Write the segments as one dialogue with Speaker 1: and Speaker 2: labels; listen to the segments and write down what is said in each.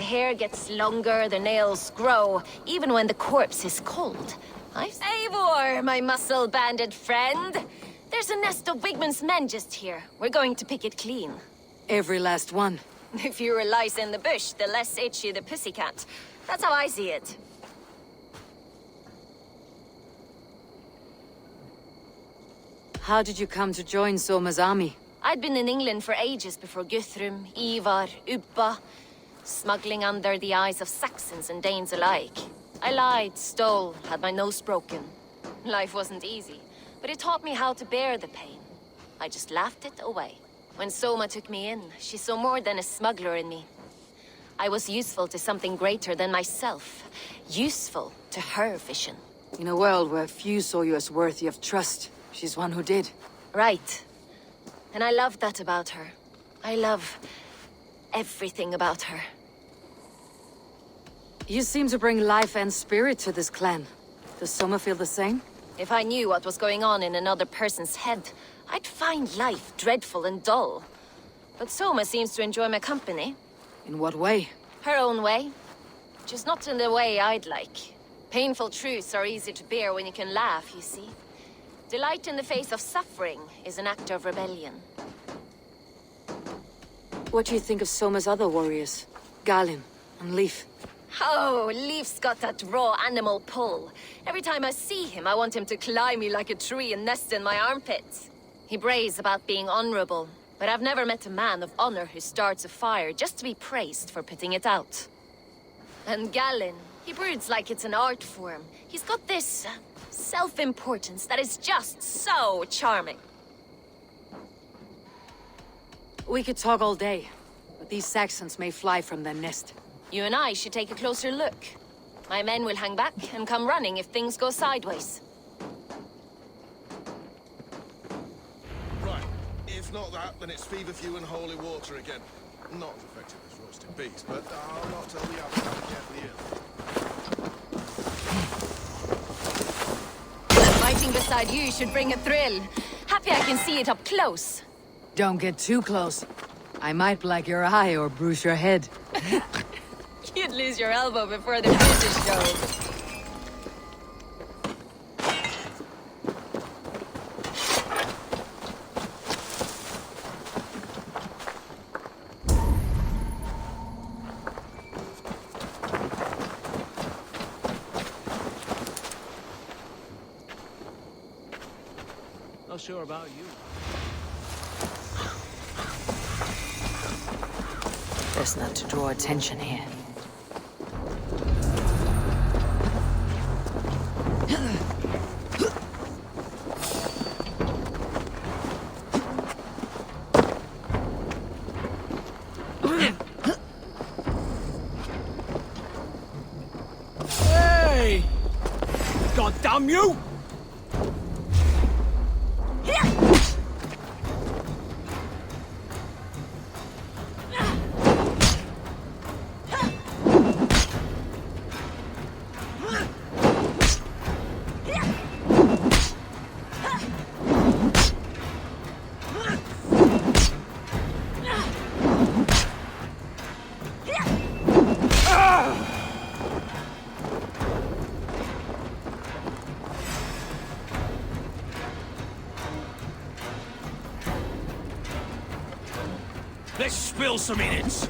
Speaker 1: hair gets longer, the nails grow, even when the corpse is cold. Eivor, my muscle-banded friend! There's a nest of Wigmund's men just here. We're going to pick it clean.
Speaker 2: Every last one.
Speaker 1: The fewer lice in the bush, the less itchy the pussycat. That's how I see it.
Speaker 2: How did you come to join Soma's army?
Speaker 1: I'd been in England for ages before Guthrum, Ivar, Ubba, smuggling under the eyes of Saxons and Danes alike. I lied, stole, had my nose broken. Life wasn't easy, but it taught me how to bear the pain. I just laughed it away. When Soma took me in, she saw more than a smuggler in me. I was useful to something greater than myself. Useful to her vision.
Speaker 2: In a world where few saw you as worthy of trust, she's one who did.
Speaker 1: Right. And I love that about her. I love everything about her.
Speaker 2: You seem to bring life and spirit to this clan. Does Soma feel the same?
Speaker 1: If I knew what was going on in another person's head, I'd find life dreadful and dull. But Soma seems to enjoy my company.
Speaker 2: In what way?
Speaker 1: Her own way. Just not in the way I'd like. Painful truths are easy to bear when you can laugh, you see. Delight in the face of suffering is an act of rebellion.
Speaker 2: What do you think of Soma's other warriors? Galin and Leif?
Speaker 1: Oh, Leif's got that raw animal pull. Every time I see him, I want him to climb me like a tree and nest in my armpits. He brays about being honorable, but I've never met a man of honor who starts a fire just to be praised for putting it out. And Galin, he broods like it's an art form. He's got this self-importance that is just so charming.
Speaker 2: We could talk all day, but these Saxons may fly from their nest.
Speaker 1: You and I should take a closer look. My men will hang back and come running if things go sideways.
Speaker 3: Right. If not that, then it's feverfew and holy water again. Not as effective as roasting bees, but I'll not tell the outcome carefully here.
Speaker 1: Fighting beside you should bring a thrill. Happy I can see it up close.
Speaker 2: Don't get too close. I might black your eye or bruise your head.
Speaker 1: You'd lose your elbow before the finish show.
Speaker 4: Not sure about you.
Speaker 2: Best not to draw attention here.
Speaker 4: Hey! God damn you! Let's spill some innards.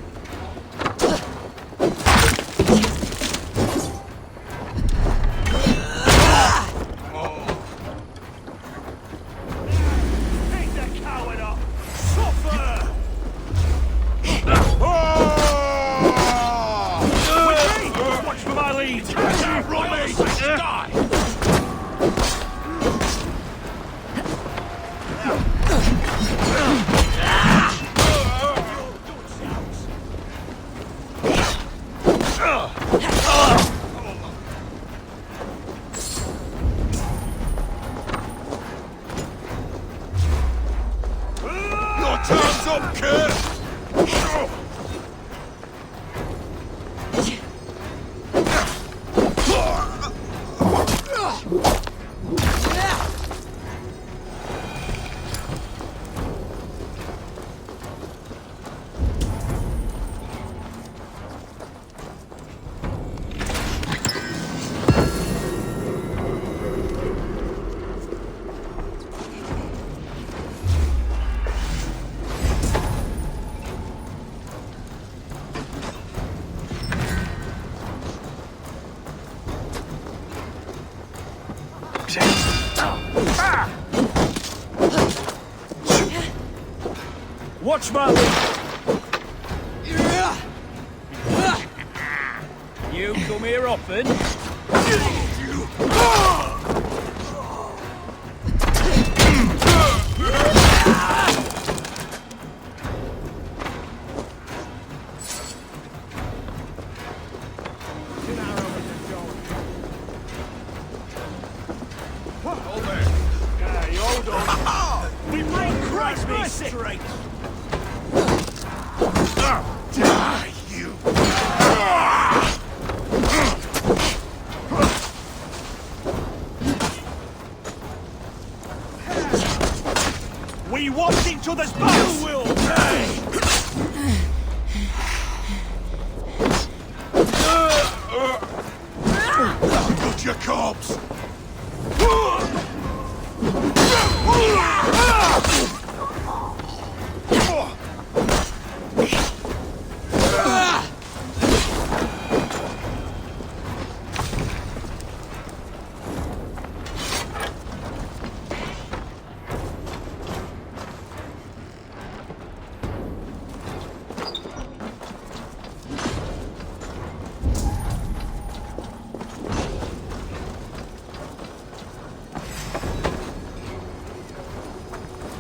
Speaker 4: Take the coward up! Suffer! Watch for my lead! Die!
Speaker 3: Time's up, Kurt!
Speaker 4: Watch my lead. You come here often?
Speaker 3: Hold there.
Speaker 4: Yeah, you hold on. We bring Christ me straight.
Speaker 3: Die, you!
Speaker 4: We want each other's backs. You will pay.
Speaker 3: I'll put your corpse!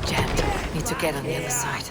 Speaker 2: Jammed. Need to get on the other side.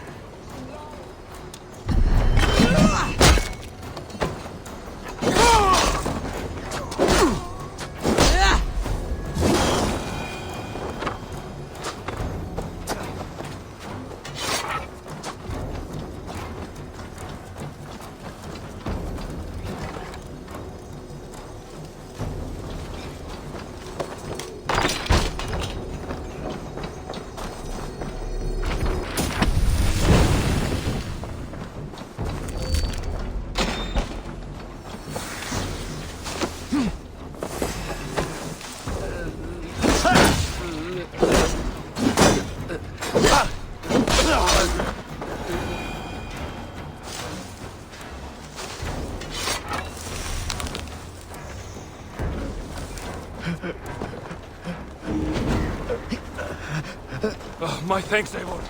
Speaker 4: Oh, my thanks, Eivor.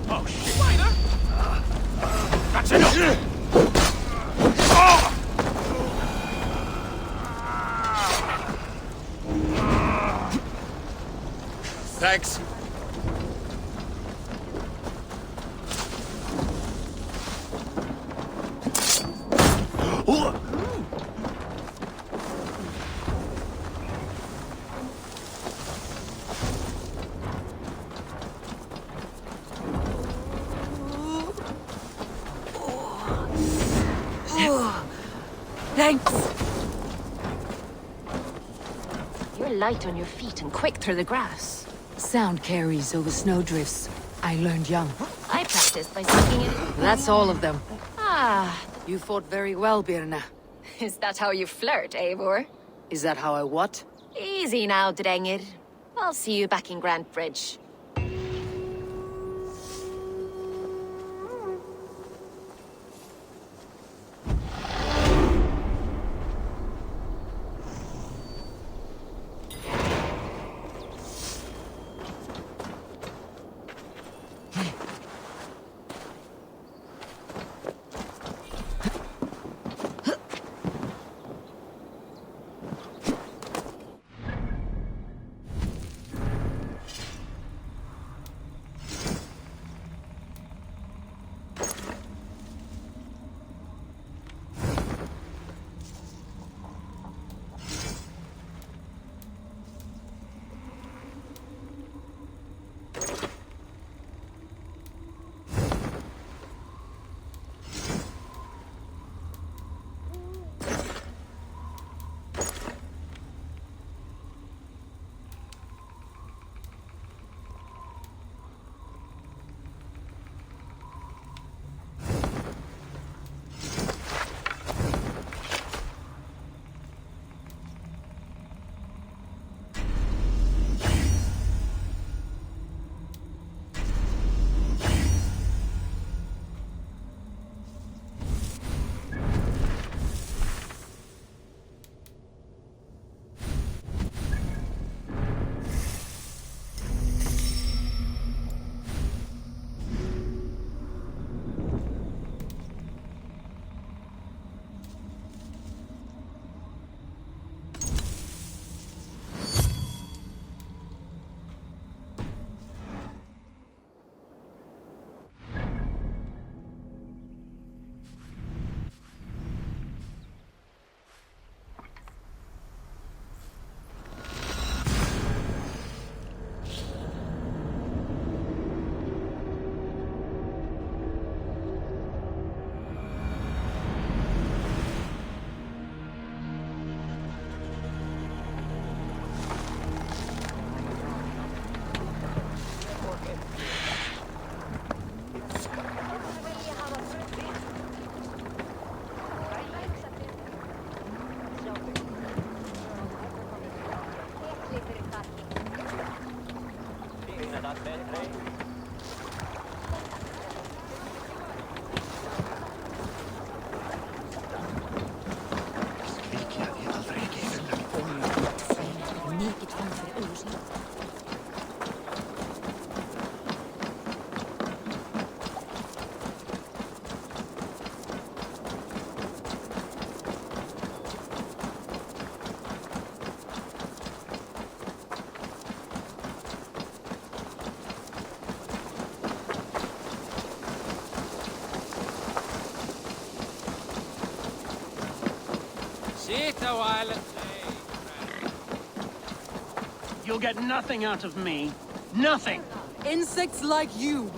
Speaker 4: Oh, shit. That's enough!
Speaker 3: Thanks.
Speaker 2: Thanks.
Speaker 1: You're light on your feet and quick through the grass.
Speaker 2: Sound carries over snowdrifts. I learned young.
Speaker 1: I practiced by singing it.
Speaker 2: That's all of them.
Speaker 1: Ah,
Speaker 2: You fought very well, Birna.
Speaker 1: is that how you flirt, Eivor?
Speaker 2: Is that how I what?
Speaker 1: Easy now, Drengir. I'll see you back in Grant Bridge.
Speaker 5: Sit a while and play.
Speaker 4: You'll get nothing out of me. Nothing!
Speaker 2: Insects like you!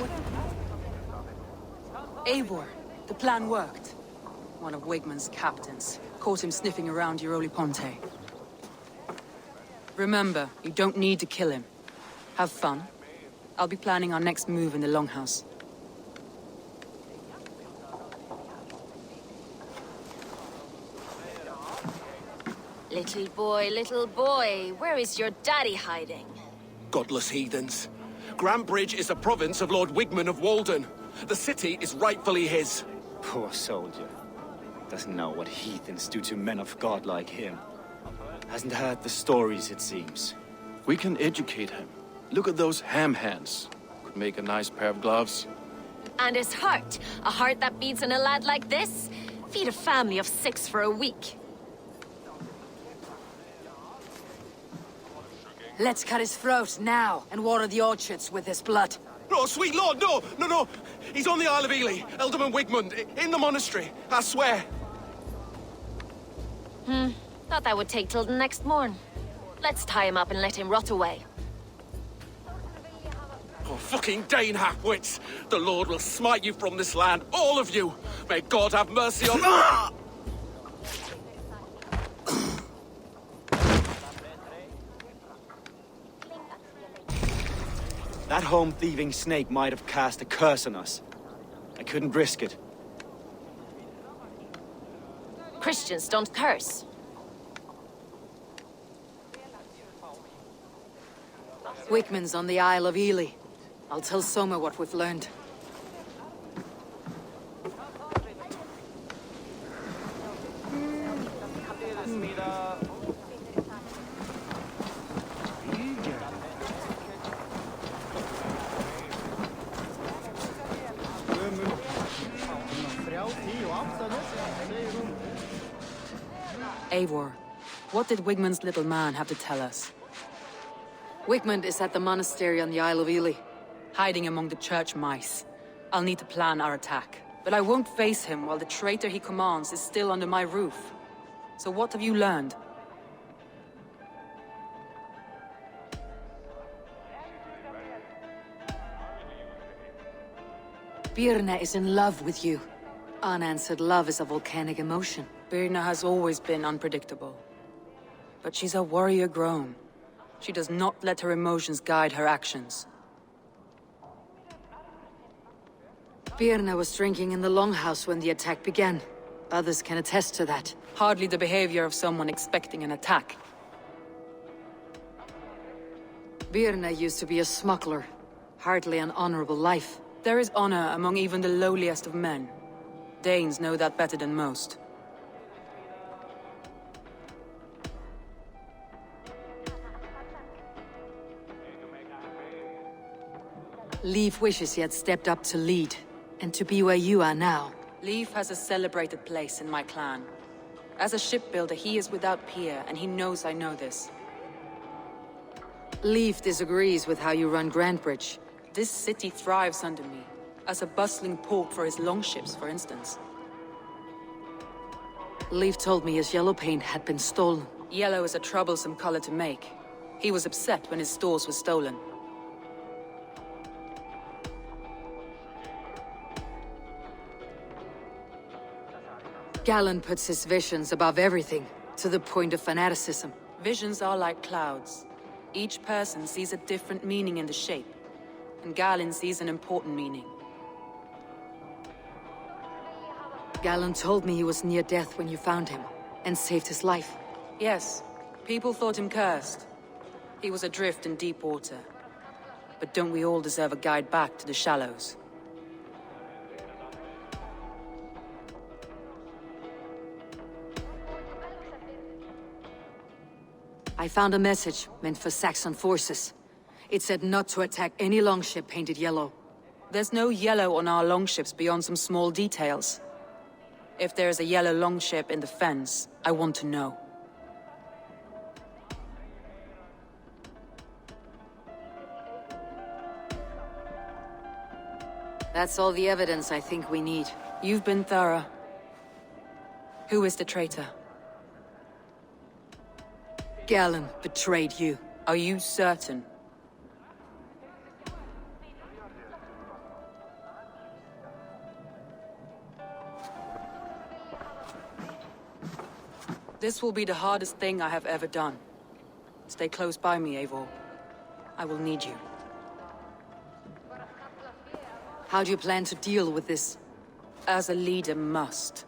Speaker 2: Eivor, the plan worked. One of Wigmund's captains caught him sniffing around Euroli Ponte. Remember, you don't need to kill him. Have fun. I'll be planning our next move in the Longhouse.
Speaker 1: Little boy, where is your daddy hiding?
Speaker 6: Godless heathens. Grantbridge is a province of Lord Wigmund of Walden. The city is rightfully his.
Speaker 7: Poor soldier. Doesn't know what heathens do to men of God like him. Hasn't heard the stories, it seems.
Speaker 8: We can educate him. Look at those ham hands. Could make a nice pair of gloves.
Speaker 1: And his heart, a heart that beats in a lad like this? Feed a family of 6 for a week.
Speaker 2: Let's cut his throat now and water the orchards with his blood.
Speaker 6: Oh, sweet lord, no! No, no! He's on the Isle of Ely, Ealdorman Wigmund, in the monastery, I swear.
Speaker 1: Thought that would take till the next morn. Let's tie him up and let him rot away.
Speaker 6: Oh, fucking Dane halfwits! The Lord will smite you from this land, all of you! May God have mercy on... Ah!
Speaker 7: That home-thieving snake might have cast a curse on us. I couldn't risk it.
Speaker 1: Christians don't curse.
Speaker 2: Wigmund's on the Isle of Ely. I'll tell Soma what we've learned. Eivor, what did Wigmund's little man have to tell us? Wigmund is at the monastery on the Isle of Ely, hiding among the church mice. I'll need to plan our attack, but I won't face him while the traitor he commands is still under my roof. So what have you learned? Birna is in love with you. Unanswered love is a volcanic emotion. Birna has always been unpredictable. But she's a warrior grown. She does not let her emotions guide her actions. Birna was drinking in the Longhouse when the attack began. Others can attest to that. Hardly the behavior of someone expecting an attack. Birna used to be a smuggler. Hardly an honorable life. There is honor among even the lowliest of men. Danes know that better than most. Leif wishes he had stepped up to lead, and to be where you are now. Leif has a celebrated place in my clan. As a shipbuilder, he is without peer, and he knows I know this. Leif disagrees with how you run Grantbridge. This city thrives under me, as a bustling port for his longships, for instance. Leif told me his yellow paint had been stolen. Yellow is a troublesome color to make. He was upset when his stores were stolen. Galen puts his visions above everything, to the point of fanaticism. Visions are like clouds. Each person sees a different meaning in the shape, and Galen sees an important meaning. Galen told me he was near death when you found him, and saved his life. Yes, people thought him cursed. He was adrift in deep water. but don't we all deserve a guide back to the Shallows? I found a message meant for Saxon forces. It said not to attack any longship painted yellow. There's no yellow on our longships beyond some small details. If there's a yellow longship in the fens, I want to know. That's all the evidence I think we need. You've been thorough. Who is the traitor? Galen betrayed you. Are you certain? This will be the hardest thing I have ever done. Stay close by me, Eivor. I will need you. How do you plan to deal with this? As a leader must.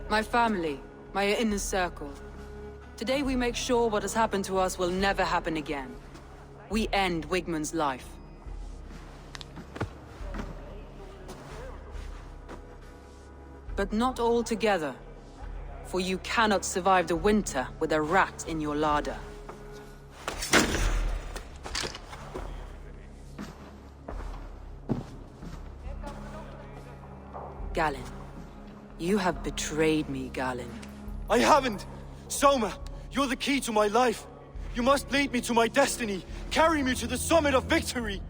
Speaker 2: My family, my inner circle. Today we make sure what has happened to us will never happen again. We end Wigmund's life. But not all together. For you cannot survive the winter with a rat in your larder. Galen. You have betrayed me, Galen.
Speaker 7: I haven't! Soma, you're the key to my life. You must lead me to my destiny. Carry me to the summit of victory.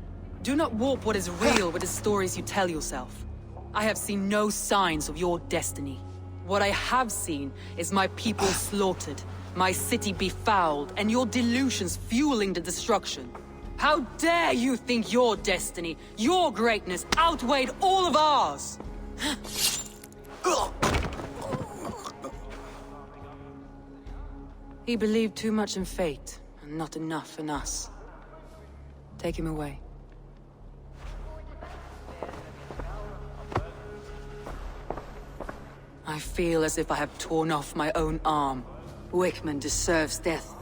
Speaker 2: Do not warp what is real with the stories you tell yourself. I have seen no signs of your destiny. What I have seen is my people slaughtered, my city befouled, and your delusions fueling the destruction. How dare you think your destiny, your greatness, outweighed all of ours? He believed too much in fate, and not enough in us. Take him away. I feel as if I have torn off my own arm. Wigmund deserves death.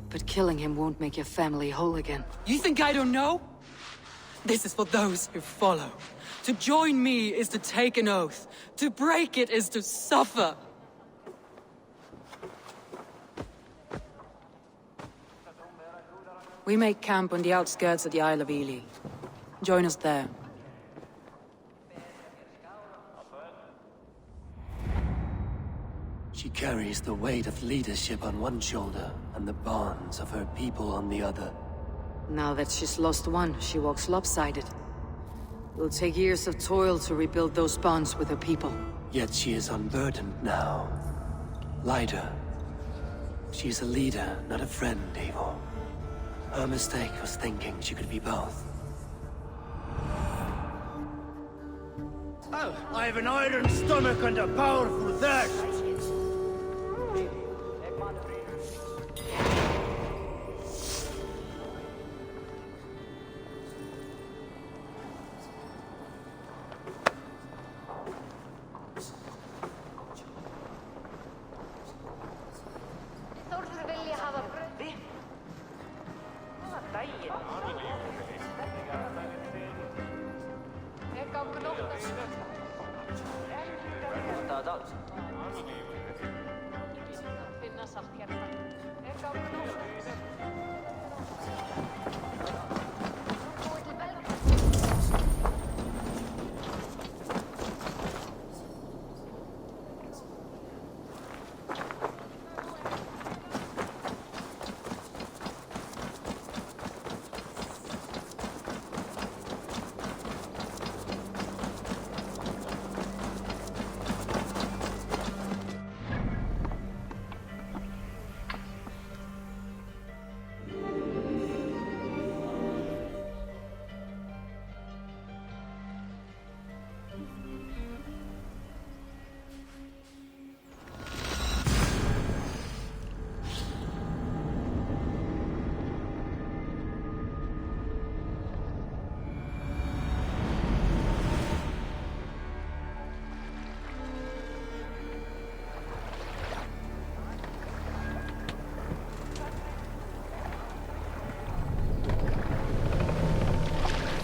Speaker 2: But killing him won't make your family whole again. You think I don't know? This is for those who follow. To join me is to take an oath. To break it is to suffer. We make camp on the outskirts of the Isle of Ely. Join us there.
Speaker 9: She carries the weight of leadership on one shoulder and the bonds of her people on the other.
Speaker 2: Now that she's lost one, she walks lopsided. It'll take years of toil to rebuild those bonds with her people.
Speaker 9: Yet she is unburdened now. Lighter. She's a leader, not a friend, Eivor. Her mistake was thinking she could be both.
Speaker 4: Oh, I have an iron stomach and a powerful thirst.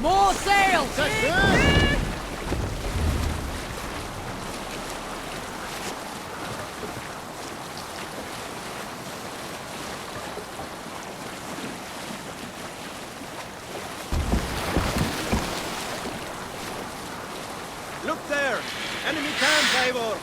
Speaker 2: More sails!
Speaker 4: Look there! Enemy camp, Eivor!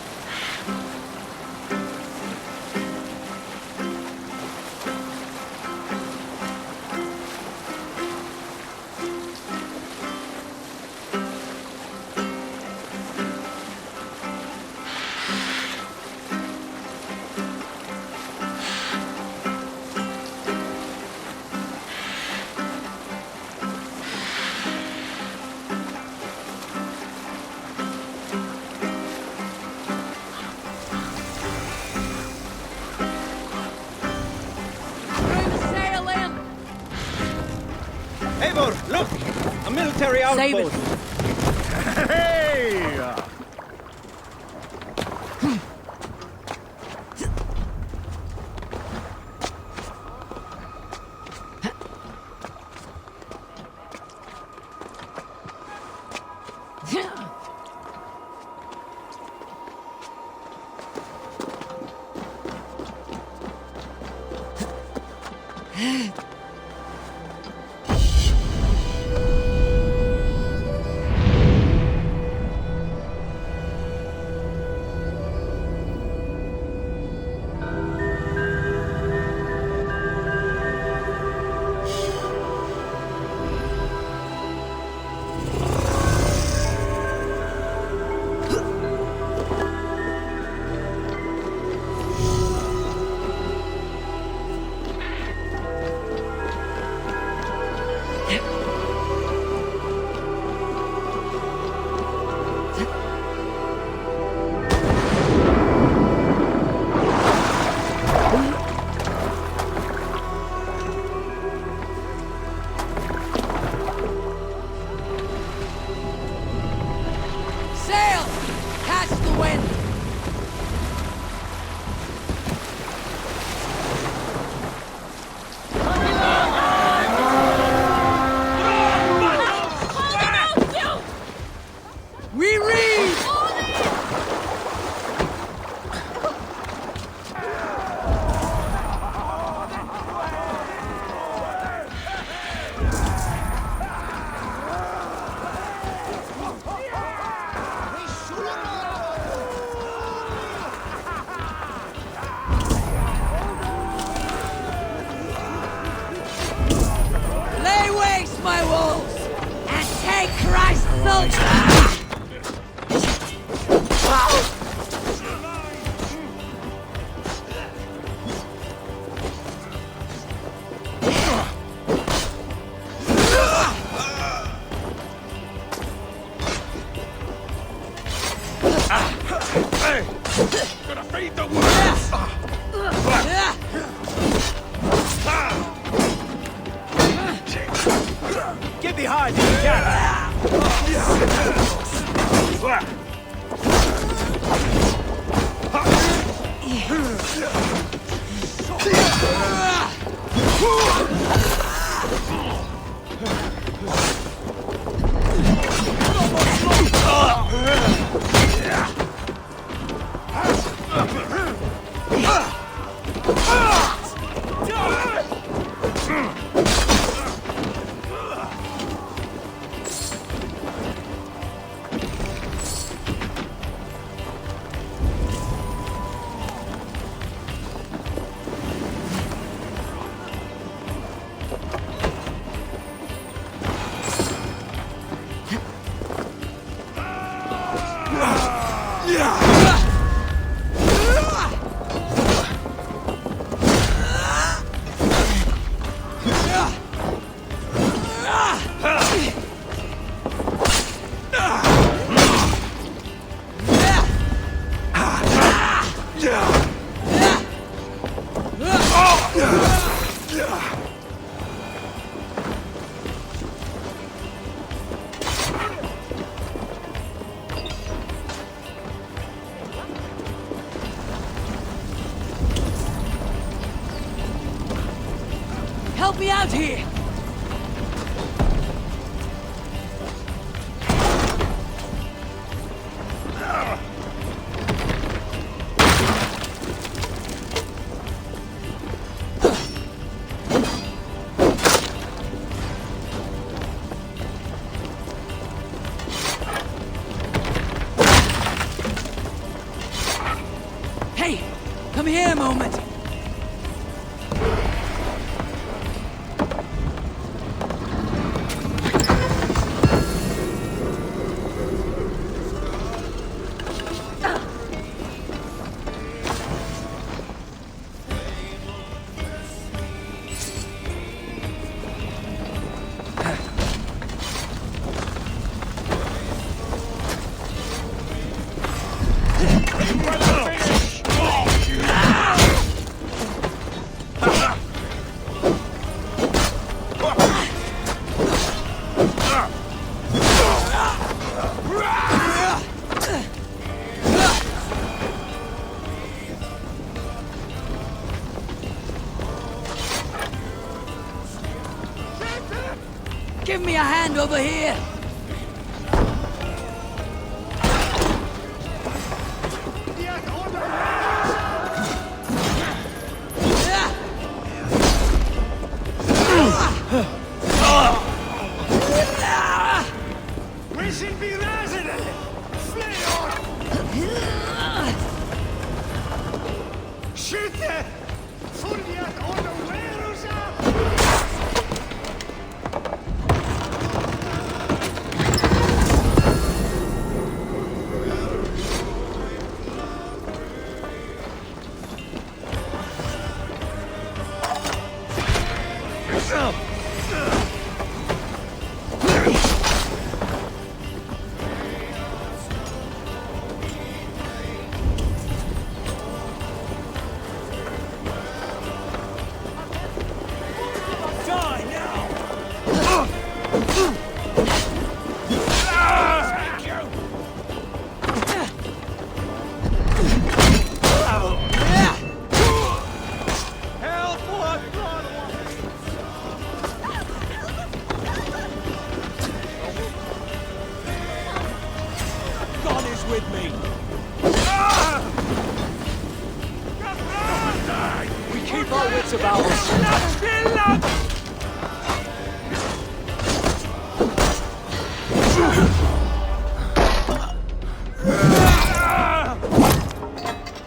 Speaker 4: Eivor, look! A military
Speaker 2: Save it.
Speaker 4: outpost! Hey!
Speaker 2: Sail! Catch the wind! We read! Lay waste my wolves and take Christ's soldiers!
Speaker 4: Hey! Gonna feed the wolves! Get behind if you can!
Speaker 2: Help me out here! Give me a hand over here!
Speaker 4: We should be resident! Flee on! Skytte! Furdiat Odoverusa! Die now! Help! What? God is with me! We keep our wits about us.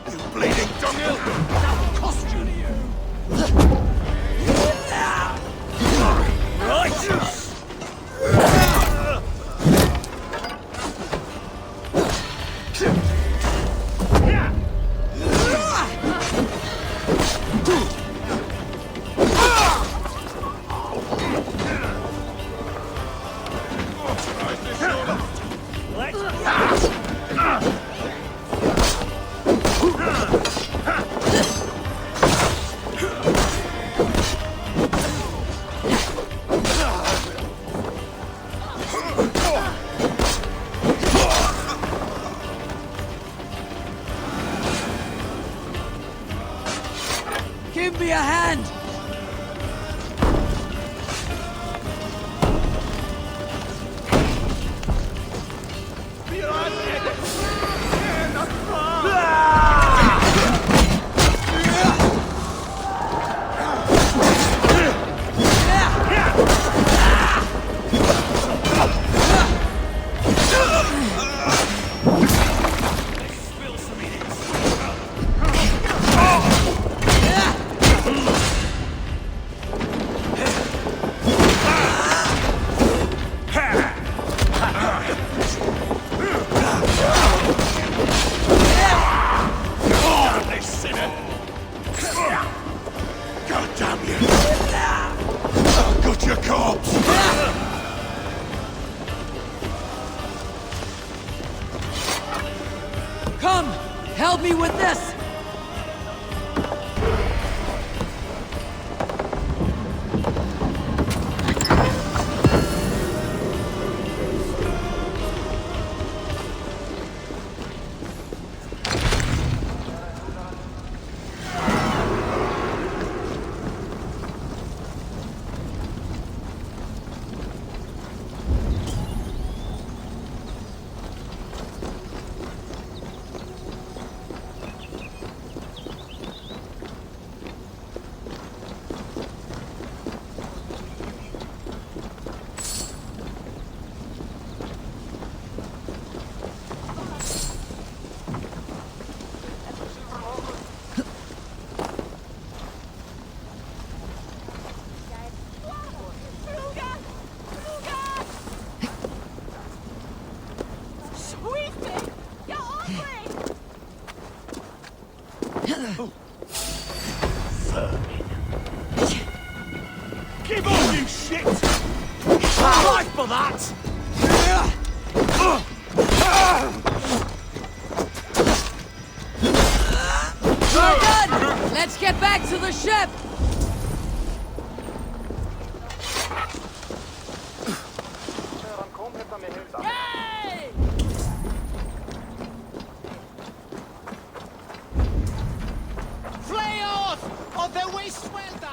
Speaker 3: You bleeding dunghill!
Speaker 4: That'll cost you. Right!
Speaker 2: Give me a hand!
Speaker 3: God damn you! I'll gut your corpse!
Speaker 2: Come! Help me with this!
Speaker 4: Give on, you shit! Life for that!
Speaker 2: We're done! Let's get back to the ship!
Speaker 4: Flay off! Of the waste welter!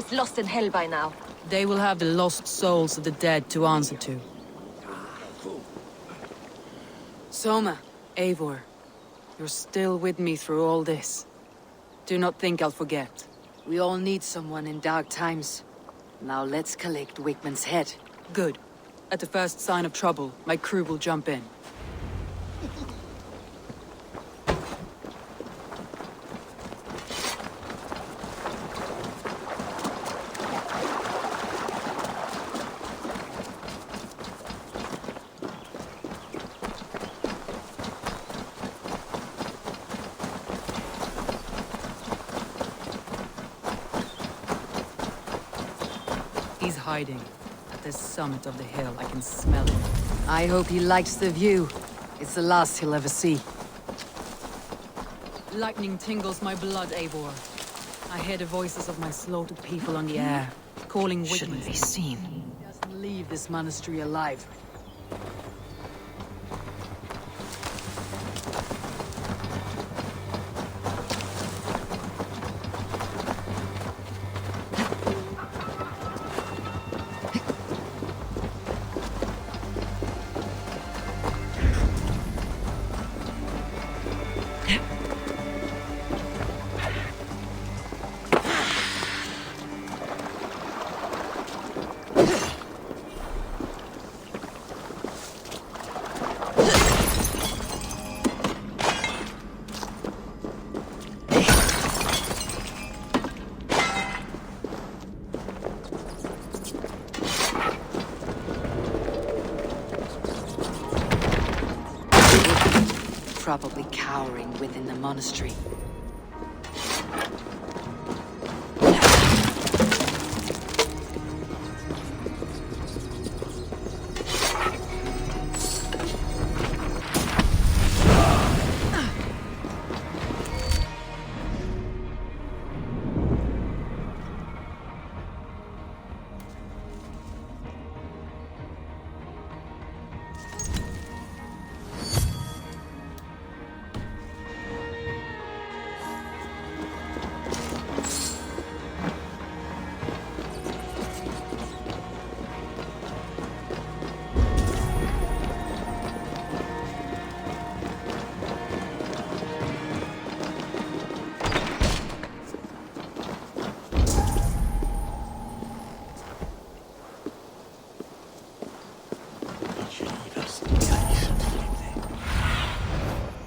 Speaker 1: is lost in hell by now.
Speaker 2: They will have the lost souls of the dead to answer to. Soma, Eivor, you're still with me through all this. Do not think I'll forget. We all need someone in dark times. Now let's collect Wigmund's head. Good. At the first sign of trouble, my crew will jump in. He's hiding. At the summit of the hill, I can smell him. I hope he likes the view. It's the last he'll ever see. Lightning tingles my blood, Eivor. I hear the voices of my slaughtered people on the air, calling Wigmund. Shouldn't be seen. He doesn't leave this monastery alive. Probably cowering within the monastery.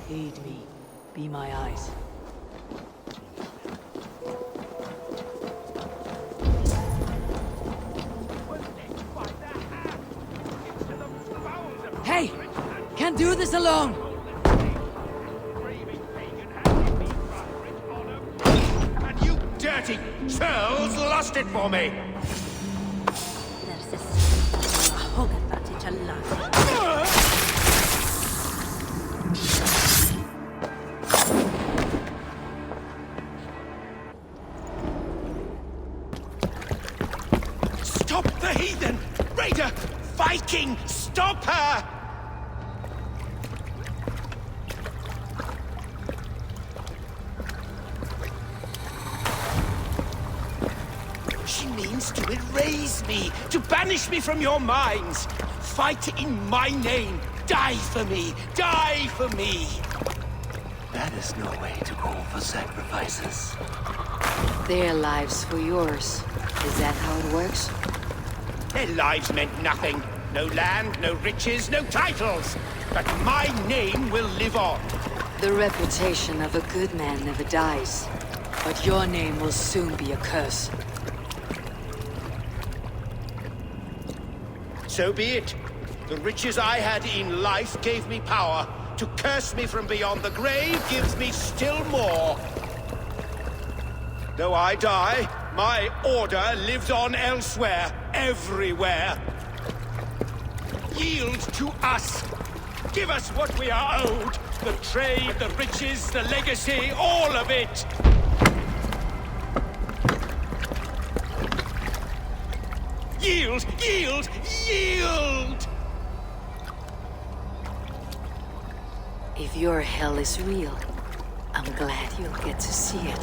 Speaker 2: Lead me. Be my eyes. Hey! Can't do this alone!
Speaker 4: And you dirty churls lost it for me! Stop the heathen! Raider! Viking! Stop her! She means to erase me, to banish me from your minds. Fight in my name. Die for me. Die for me.
Speaker 9: That is no way to call for sacrifices.
Speaker 2: Their lives for yours. Is that how it works?
Speaker 4: Their lives meant nothing. No land, no riches, no titles. But my name will live on.
Speaker 2: The reputation of a good man never dies. But your name will soon be a curse.
Speaker 4: So be it. The riches I had in life gave me power. To curse me from beyond the grave gives me still more. Though I die, my order lives on elsewhere, everywhere. Yield to us. Give us what we are owed. The trade, the riches, the legacy, all of it. Yield, yield, yield!
Speaker 2: If your hell is real, I'm glad you'll get to see it.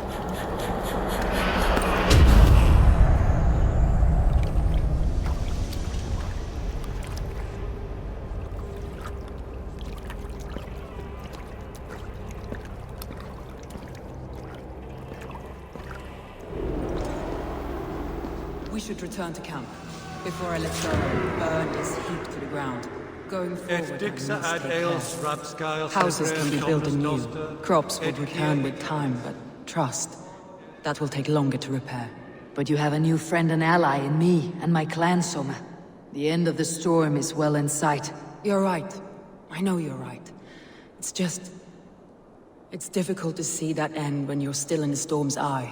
Speaker 2: We should return to camp. Before I let go, burn is heaped to the ground. Going forward, I must take care. Houses can be built anew. Crops will return with time, but trust, that will take longer to repair.
Speaker 10: But you have a new friend and ally in me and my clan, Soma. The end of the storm is well in sight.
Speaker 2: You're right. I know you're right. It's just... it's difficult to see that end when you're still in the storm's eye.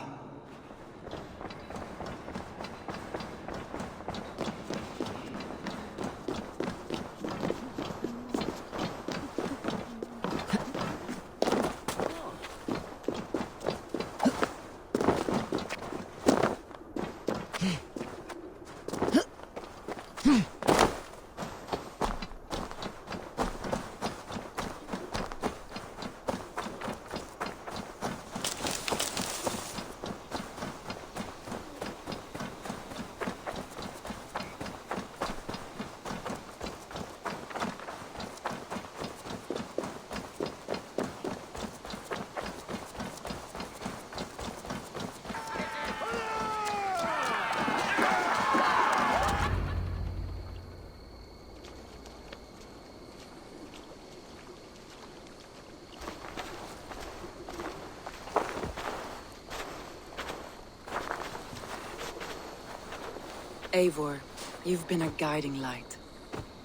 Speaker 2: Eivor, you've been a guiding light.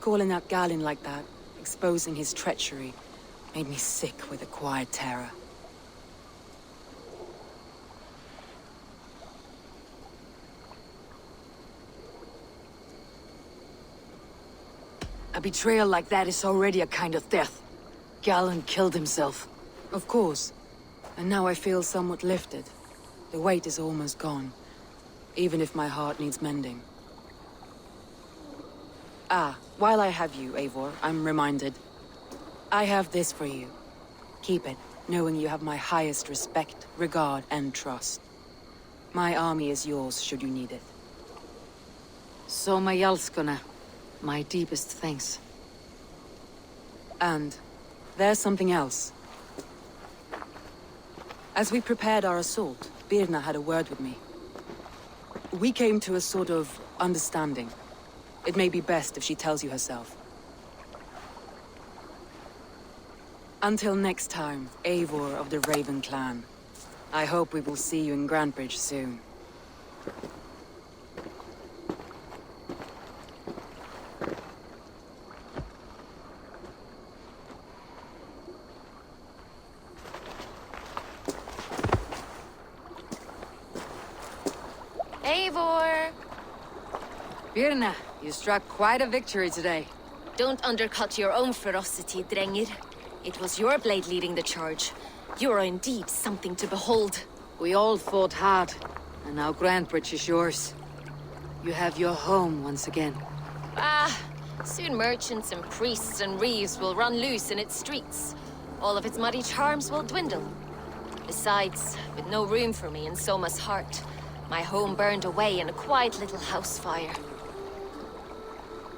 Speaker 2: Calling out Galinn like that, exposing his treachery, made me sick with a quiet terror.
Speaker 10: A betrayal like that is already a kind of death. Galinn killed himself.
Speaker 2: Of course. And now I feel somewhat lifted. The weight is almost gone, even if my heart needs mending. Ah, while I have you, Eivor, I'm reminded. I have this for you. Keep it, knowing you have my highest respect, regard, and trust. My army is yours, should you need it.
Speaker 10: Soma Jalskona, my deepest thanks.
Speaker 2: And there's something else. As we prepared our assault, Birna had a word with me. We came to a sort of understanding. It may be best if she tells you herself. Until next time, Eivor of the Raven clan. I hope we will see you in Grantebridge soon.
Speaker 1: Eivor!
Speaker 10: Birna, you struck quite a victory today.
Speaker 1: Don't undercut your own ferocity, Drengir. It was your blade leading the charge. You are indeed something to behold.
Speaker 10: We all fought hard, and now Grantebridge is yours. You have your home once again.
Speaker 1: Soon merchants and priests and reeves will run loose in its streets. All of its muddy charms will dwindle. Besides, with no room for me in Soma's heart, my home burned away in a quiet little house fire.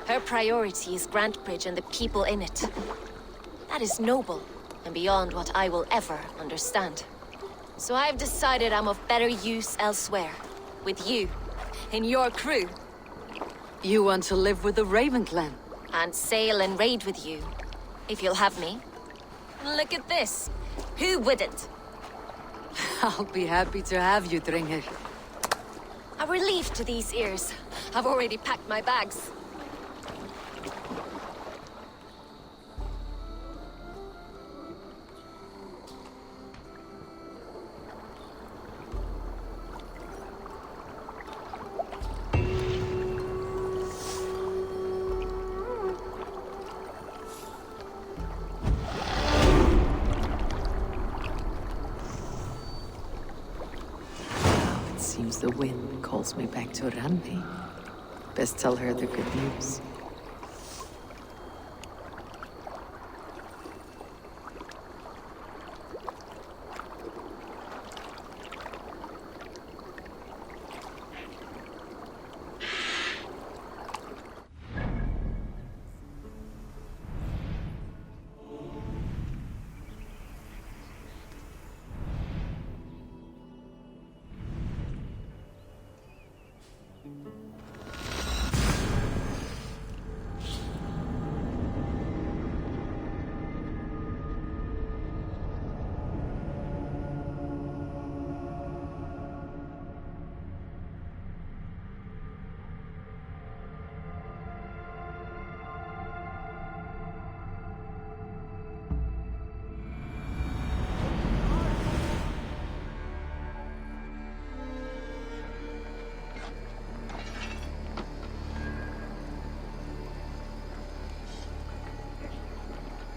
Speaker 1: Her priority is Grantebridge and the people in it. That is noble, and beyond what I will ever understand. So I've decided I'm of better use elsewhere. With you, in your crew.
Speaker 10: You want to live with the Raven clan?
Speaker 1: And sail and raid with you, if you'll have me. Look at this. Who wouldn't?
Speaker 10: I'll be happy to have you, Drengir.
Speaker 1: A relief to these ears. I've already packed my bags.
Speaker 10: Seems the wind calls me back to Randi. Best tell her the good news.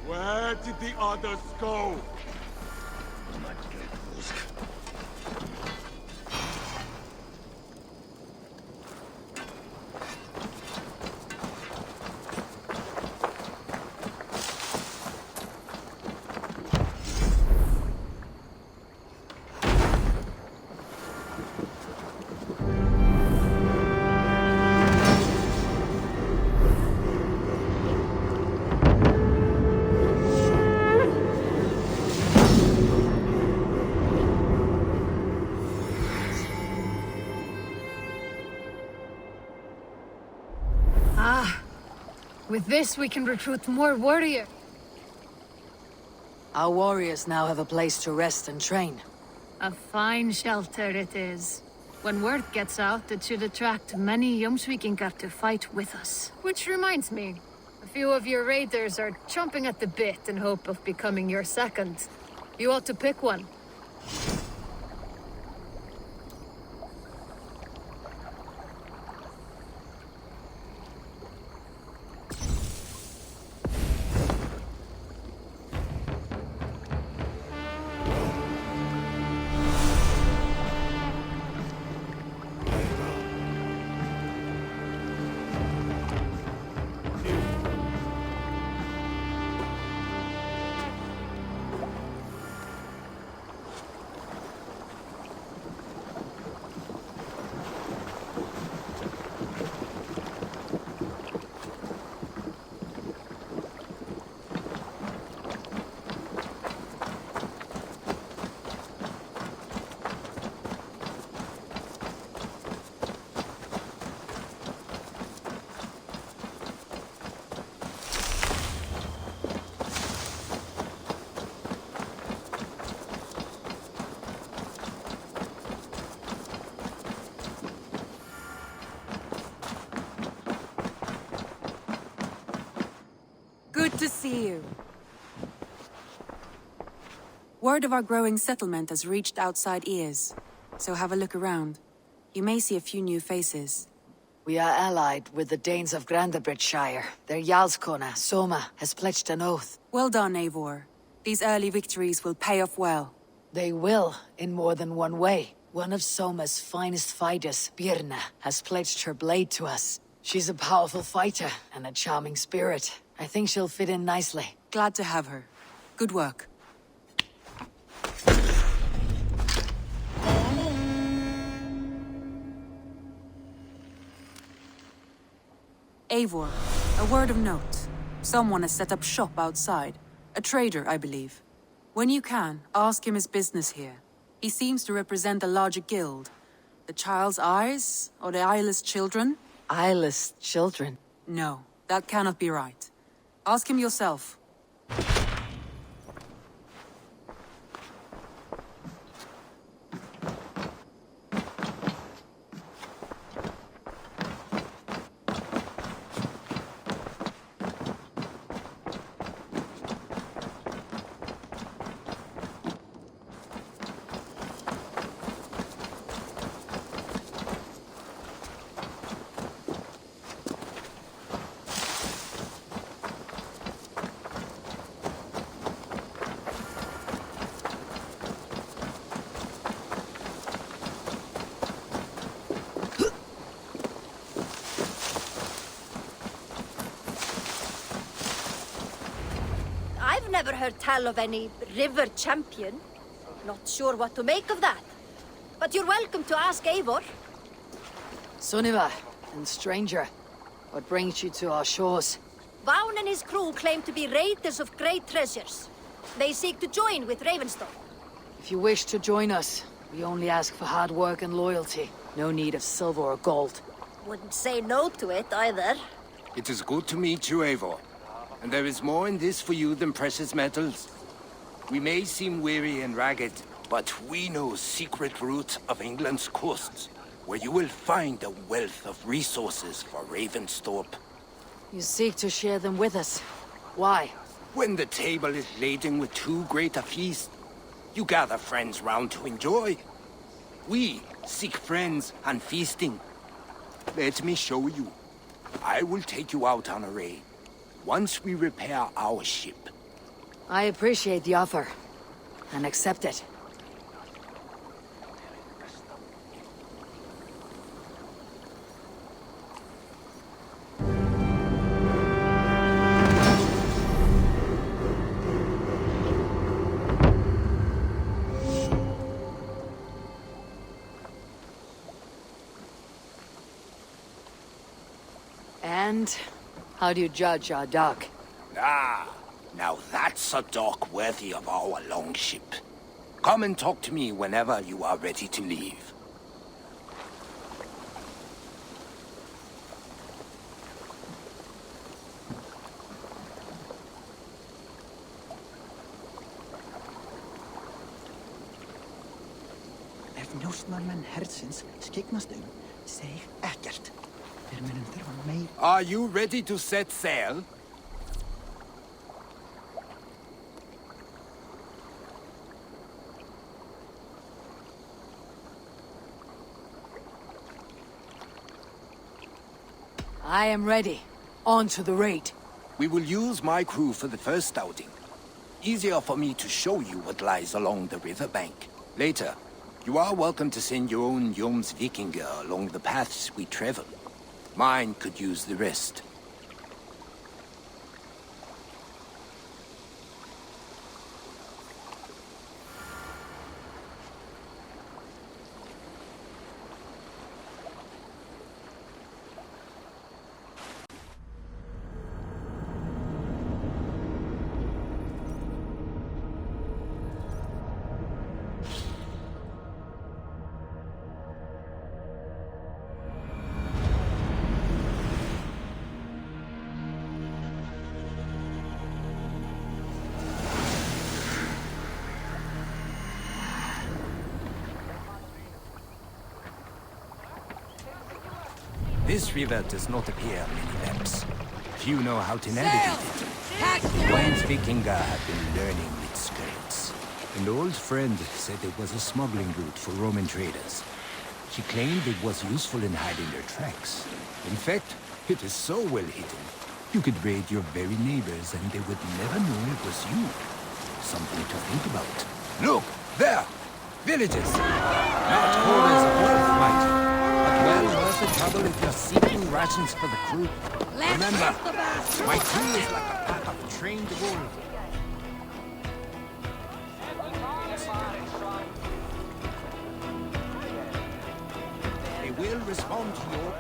Speaker 4: Where did the others go?
Speaker 11: With this, we can recruit more warriors.
Speaker 10: Our warriors now have a place to rest and train.
Speaker 11: A fine shelter it is. When word gets out, it should attract many Jomsvikingar to fight with us. Which reminds me, a few of your raiders are chomping at the bit in hope of becoming your second. You ought to pick one.
Speaker 2: Good to see you. Word of our growing settlement has reached outside ears, so have a look around. You may see a few new faces.
Speaker 10: We are allied with the Danes of Grandabridgeshire. Their Jarlskona, Soma, has pledged an oath.
Speaker 2: Well done, Eivor. These early victories will pay off well.
Speaker 10: They will, in more than one way. One of Soma's finest fighters, Birna, has pledged her blade to us. She's a powerful fighter and a charming spirit. I think she'll fit in nicely.
Speaker 2: Glad to have her. Good work. Eivor, a word of note. Someone has set up shop outside. A trader, I believe. When you can, ask him his business here. He seems to represent a larger guild. The Child's Eyes, or the Eyeless Children?
Speaker 10: Eyeless children?
Speaker 2: No, that cannot be right. Ask him yourself.
Speaker 12: Never heard tell of any river champion. Not sure what to make of that. But you're welcome to ask Eivor.
Speaker 10: Sunniva, and stranger, what brings you to our shores?
Speaker 12: Vaun and his crew claim to be raiders of great treasures. They seek to join with Ravenstone.
Speaker 10: If you wish to join us, we only ask for hard work and loyalty. No need of silver or gold.
Speaker 12: Wouldn't say no to it, either.
Speaker 4: It is good to meet you, Eivor. And there is more in this for you than precious metals. We may seem weary and ragged, but we know secret routes of England's coasts, where you will find a wealth of resources for Ravensthorpe.
Speaker 10: You seek to share them with us. Why?
Speaker 4: When the table is laden with too great a feast, you gather friends round to enjoy. We seek friends and feasting. Let me show you. I will take you out on a raid, once we repair our ship.
Speaker 10: I appreciate the offer, and accept it. And how do you judge our dock?
Speaker 4: Ah, now that's a dock worthy of our longship. Come and talk to me whenever you are ready to leave.
Speaker 13: Ef njósnarmenn herdsins skyggnast seg ekkert. Þeir munum þurfa meir.
Speaker 4: Are you ready to set sail?
Speaker 10: I am ready. On to the raid.
Speaker 4: We will use my crew for the first outing. Easier for me to show you what lies along the riverbank. Later, you are welcome to send your own Jomsvikinger along the paths we travel. Mine could use the rest. This river does not appear many maps. Few know how to navigate it. Once Vikinga have been learning its skirts.
Speaker 14: An old friend said it was a smuggling route for Roman traders. She claimed it was useful in hiding their tracks. In fact, it is so well hidden, you could raid your very neighbors and they would never know it was you. Something to think about.
Speaker 4: Look, there! Villages! Not always worth fighting, but well worth the trouble if you're seeking rations for the crew. Remember, my crew is like a pack of trained wolves. They will respond to your...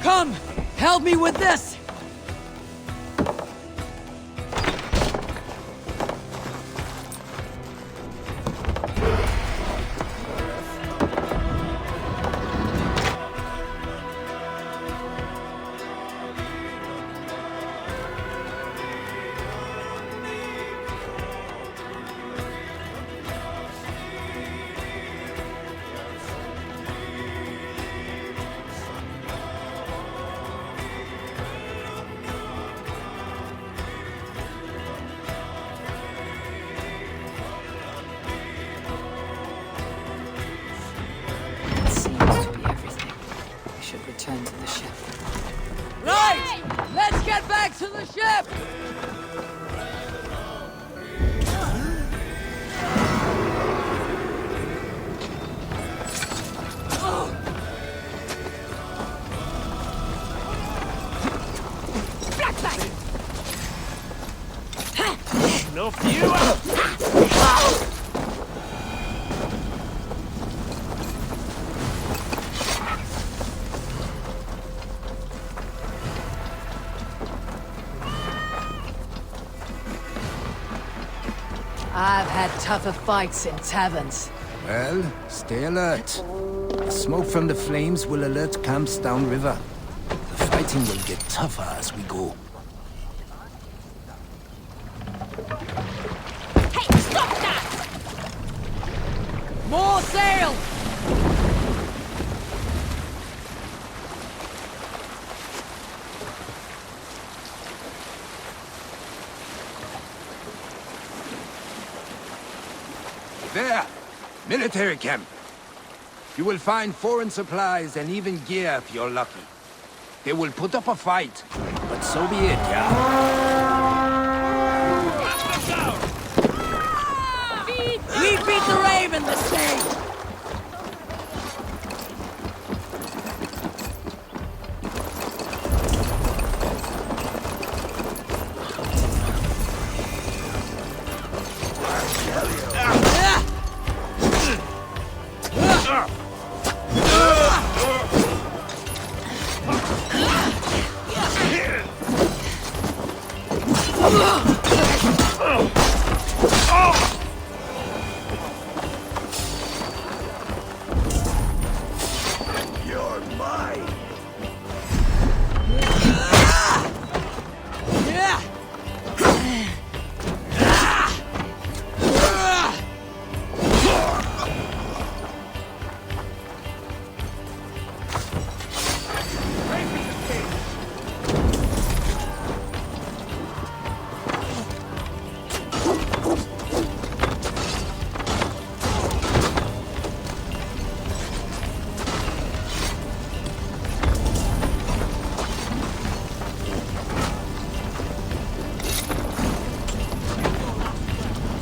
Speaker 10: Come! Help me with this!
Speaker 2: Right! Let's get back to the ship!
Speaker 5: No fewer!
Speaker 10: I've had tougher fights in taverns.
Speaker 14: Well, stay alert. The smoke from the flames will alert camps downriver. The fighting will get tougher as we go.
Speaker 1: Hey, stop that!
Speaker 2: More sail!
Speaker 14: There! Military camp. You will find foreign supplies and even gear if you're lucky. They will put up a fight, but so be it, yeah?
Speaker 2: We beat the Raven this day!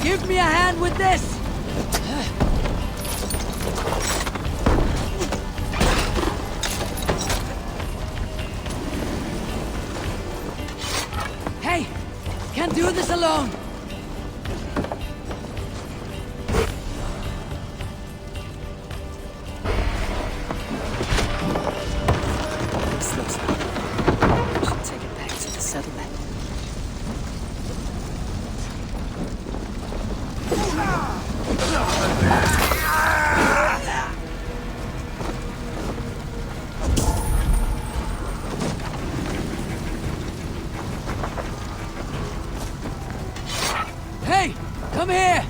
Speaker 2: Give me a hand with this! Hey! Can't do this alone!
Speaker 10: This looks like we should take it back to the settlement.
Speaker 2: Hey! Come here!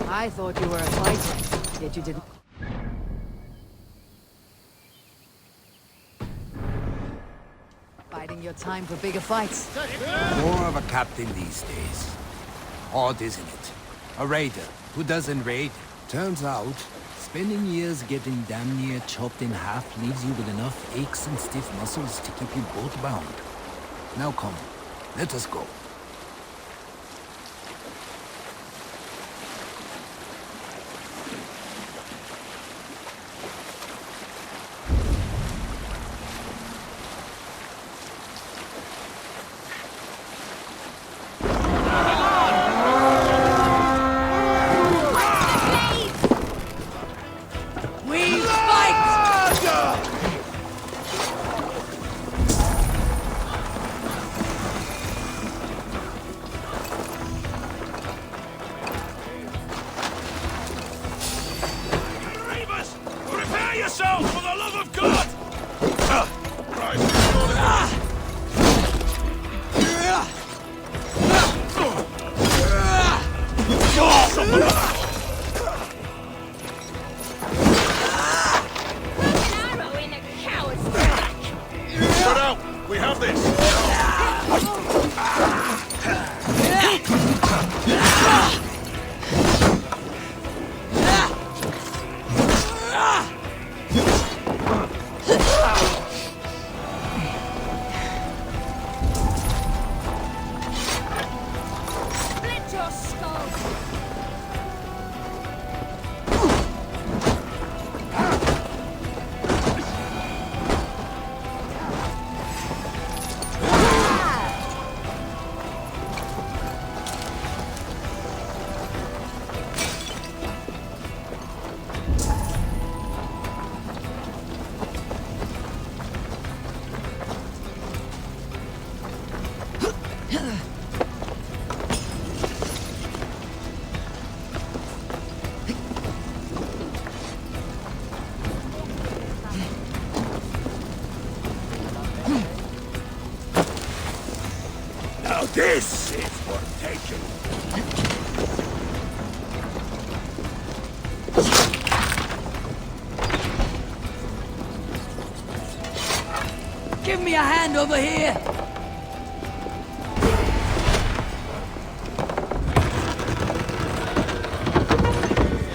Speaker 10: I thought you were a fighter, yet you didn't. Biding your time for bigger fights.
Speaker 14: More of a captain these days. Odd, isn't it? A raider who doesn't raid. Turns out, spending years getting damn near chopped in half leaves you with enough aches and stiff muscles to keep you boat bound. Now come, let us go.
Speaker 1: arrow in a coward's back!
Speaker 3: Spread out! We have this!
Speaker 1: Split your skull!
Speaker 14: Now this is worth taking.
Speaker 10: Give me a hand over here!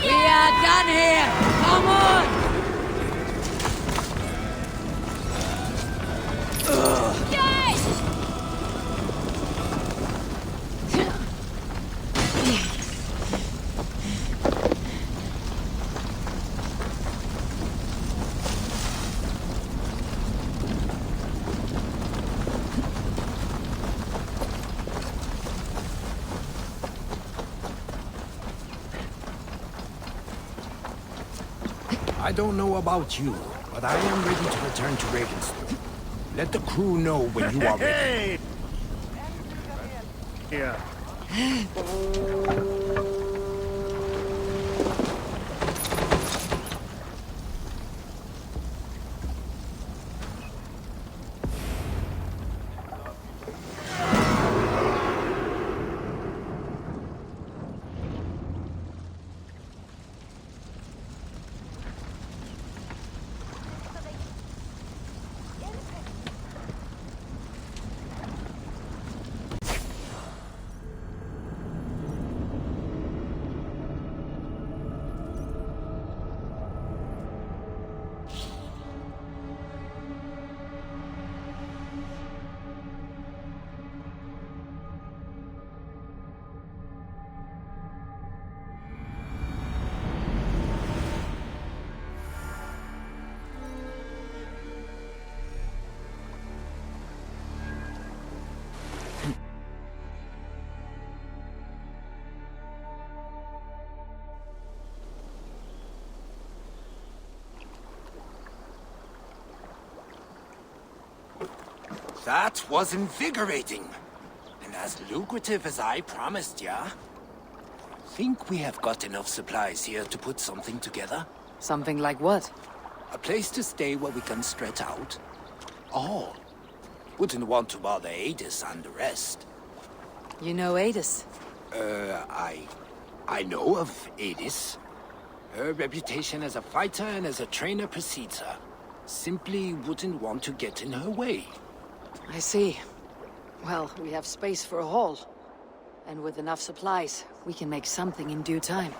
Speaker 10: We are done here! Come on!
Speaker 14: I don't know about you, but I am ready to return to Ravenstone. Let the crew know when you are ready.
Speaker 5: Yeah.
Speaker 4: That was invigorating. And as lucrative as I promised ya. Think we have got enough supplies here to put something together?
Speaker 2: Something like what?
Speaker 4: A place to stay where we can stretch out. All. Wouldn't want to bother Adis and the rest.
Speaker 2: You know Adis?
Speaker 4: I know of Adis. Her reputation as a fighter and as a trainer precedes her. Simply wouldn't want to get in her way.
Speaker 10: I see. Well, we have space for a hall. And with enough supplies, we can make something in due time.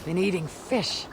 Speaker 10: Been eating fish.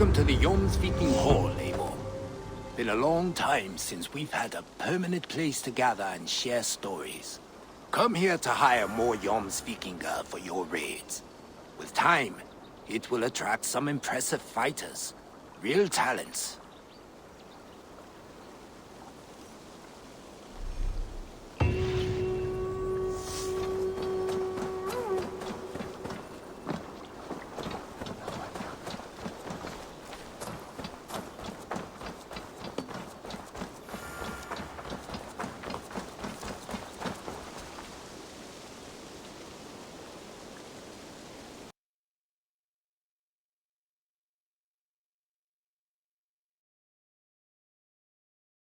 Speaker 14: Welcome to the Jomsviking Hall, Eivor. Been a long time since we've had a permanent place to gather and share stories. Come here to hire more Jomsvikinga for your raids. With time, it will attract some impressive fighters. Real talents